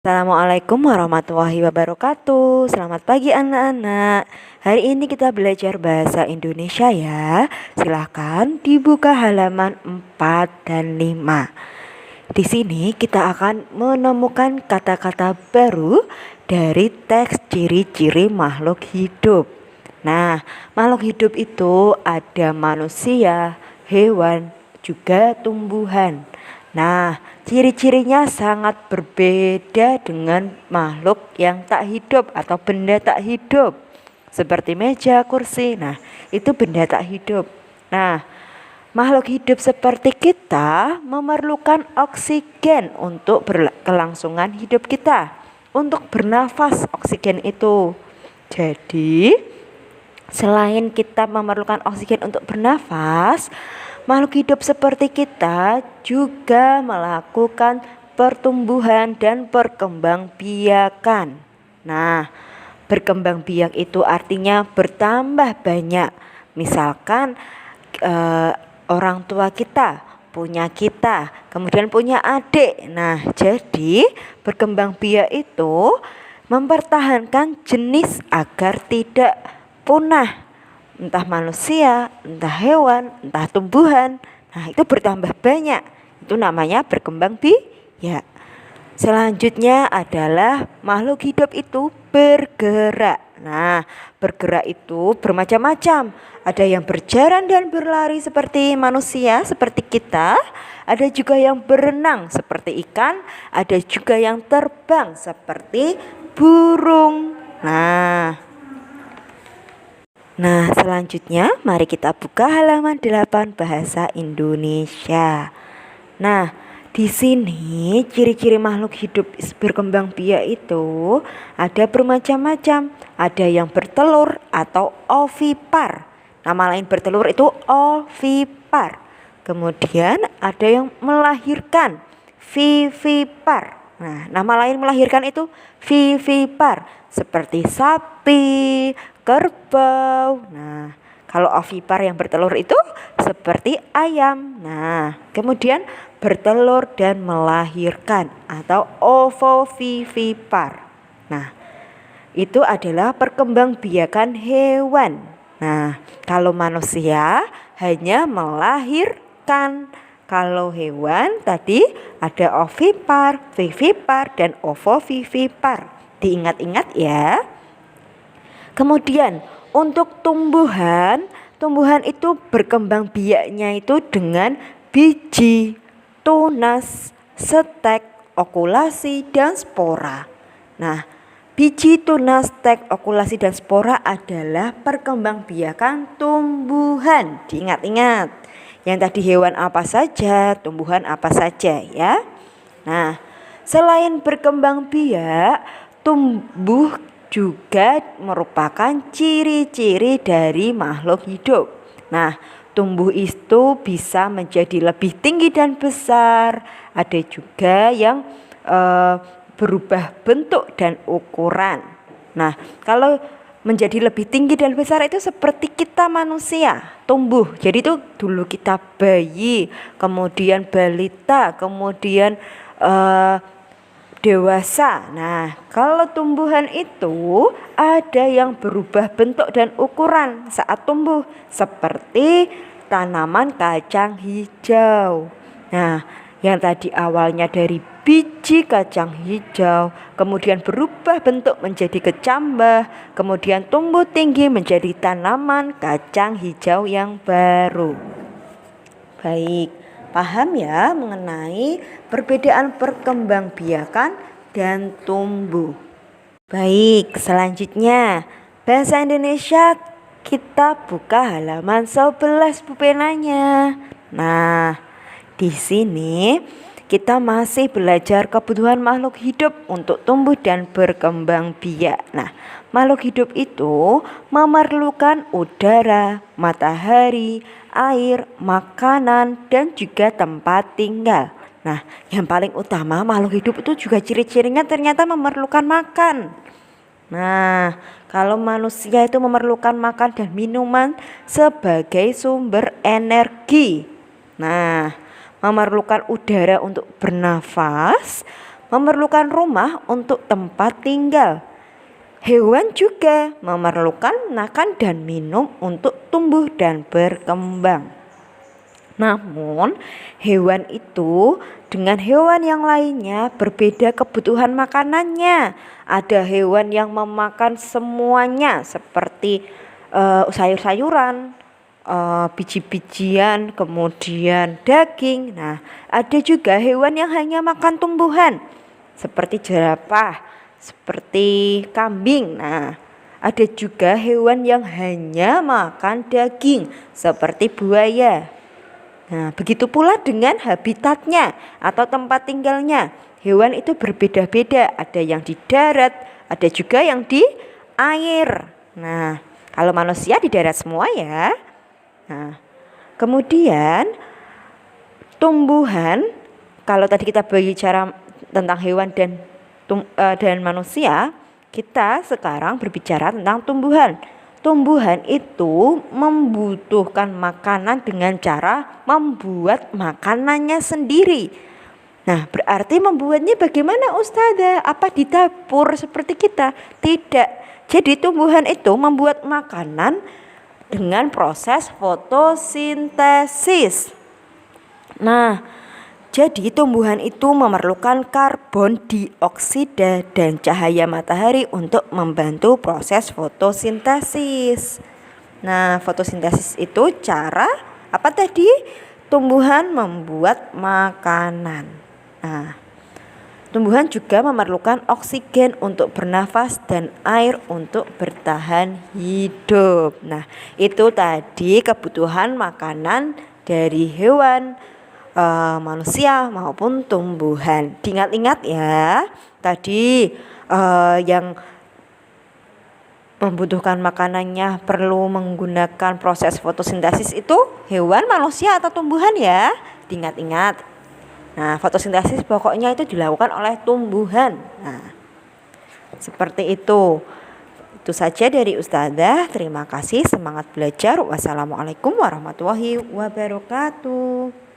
Assalamualaikum warahmatullahi wabarakatuh. Selamat pagi anak-anak. Hari ini kita belajar bahasa Indonesia ya. Silahkan dibuka halaman 4 dan 5. Di sini kita akan menemukan kata-kata baru dari teks ciri-ciri makhluk hidup. Nah, makhluk hidup itu ada manusia, hewan, juga tumbuhan. Nah, ciri-cirinya sangat berbeda dengan makhluk yang tak hidup atau benda tak hidup. Seperti meja, kursi. Nah, itu benda tak hidup. Nah, makhluk hidup seperti kita memerlukan oksigen untuk kelangsungan hidup kita. Untuk bernafas oksigen itu. Jadi, selain kita memerlukan oksigen untuk bernafas, makhluk hidup seperti kita juga melakukan pertumbuhan dan perkembangbiakan. Nah, berkembang biak itu artinya bertambah banyak. Misalkan orang tua kita punya kita, kemudian punya adik. Nah, jadi berkembang biak itu mempertahankan jenis agar tidak punah. Entah manusia, entah hewan, entah tumbuhan. Nah, itu bertambah banyak. Itu namanya berkembang biak. Selanjutnya adalah makhluk hidup itu bergerak. Nah, bergerak itu bermacam-macam. Ada yang berjalan dan berlari seperti manusia, seperti kita. Ada juga yang berenang seperti ikan. Ada juga yang terbang seperti burung. Nah, selanjutnya mari kita buka halaman 8 bahasa Indonesia. Nah, di sini ciri-ciri makhluk hidup berkembang biak itu ada bermacam-macam. Ada yang bertelur atau ovipar. Nama lain bertelur itu ovipar. Kemudian ada yang melahirkan, vivipar. Nah, nama lain melahirkan itu vivipar, seperti sapi, kerbau. Nah, kalau ovipar yang bertelur itu seperti ayam. Nah, kemudian bertelur dan melahirkan atau ovovivipar. Nah, itu adalah perkembangbiakan hewan. Nah, kalau manusia hanya melahirkan. Kalau hewan tadi ada ovipar, vivipar, dan ovovivipar. Diingat-ingat ya. Kemudian untuk tumbuhan itu berkembang biaknya itu dengan biji, tunas, stek, okulasi, dan spora. Nah, biji, tunas, stek, okulasi, dan spora adalah perkembangbiakan tumbuhan. Diingat-ingat. Yang tadi hewan apa saja, tumbuhan apa saja ya. Nah, selain berkembang biak, tumbuh juga merupakan ciri-ciri dari makhluk hidup. Nah, tumbuh itu bisa menjadi lebih tinggi dan besar. Ada juga yang berubah bentuk dan ukuran. Nah, kalau menjadi lebih tinggi dan besar itu seperti kita manusia tumbuh. Jadi itu dulu kita bayi, kemudian balita, kemudian dewasa. Nah, kalau tumbuhan itu ada yang berubah bentuk dan ukuran saat tumbuh, seperti tanaman kacang hijau. Nah, yang tadi awalnya dari biji kacang hijau, kemudian berubah bentuk menjadi kecambah, kemudian tumbuh tinggi menjadi tanaman kacang hijau yang baru. Baik, paham ya mengenai perbedaan perkembangbiakan dan tumbuh. Baik, selanjutnya bahasa Indonesia kita buka halaman 11 bupenanya. Nah, di sini kita masih belajar kebutuhan makhluk hidup untuk tumbuh dan berkembang biak. Nah, makhluk hidup itu memerlukan udara, matahari, air, makanan, dan juga tempat tinggal. Nah, yang paling utama makhluk hidup itu juga ciri-cirinya ternyata memerlukan makan. Nah, kalau manusia itu memerlukan makan dan minuman sebagai sumber energi. Nah, memerlukan udara untuk bernafas, memerlukan rumah untuk tempat tinggal. Hewan juga memerlukan makan dan minum untuk tumbuh dan berkembang. Namun, hewan itu dengan hewan yang lainnya berbeda kebutuhan makanannya. Ada hewan yang memakan semuanya seperti sayur-sayuran, biji-bijian, kemudian daging. Nah, ada juga hewan yang hanya makan tumbuhan seperti jerapah, seperti kambing. Nah, ada juga hewan yang hanya makan daging seperti buaya. Nah, begitu pula dengan habitatnya atau tempat tinggalnya. Hewan itu berbeda-beda, ada yang di darat, ada juga yang di air. Nah, kalau manusia di darat semua ya. Nah, kemudian tumbuhan, kalau tadi kita berbicara tentang hewan dan manusia, kita sekarang berbicara tentang tumbuhan. Tumbuhan itu membutuhkan makanan dengan cara membuat makanannya sendiri. Nah, berarti membuatnya bagaimana Ustazah? Apa di dapur seperti kita? Tidak. Jadi tumbuhan itu membuat makanan dengan proses fotosintesis. Nah, jadi tumbuhan itu memerlukan karbon dioksida dan cahaya matahari untuk membantu proses fotosintesis. Nah, fotosintesis itu cara apa tadi? Tumbuhan membuat makanan. Nah, tumbuhan juga memerlukan oksigen untuk bernafas dan air untuk bertahan hidup. Nah, itu tadi kebutuhan makanan dari hewan, manusia maupun tumbuhan. Diingat-ingat ya, tadi yang membutuhkan makanannya perlu menggunakan proses fotosintesis itu hewan, manusia atau tumbuhan ya. Diingat-ingat. Nah, fotosintesis pokoknya itu dilakukan oleh tumbuhan. Nah, seperti itu. Itu saja dari Ustazah. Terima kasih, semangat belajar. Wassalamualaikum warahmatullahi wabarakatuh.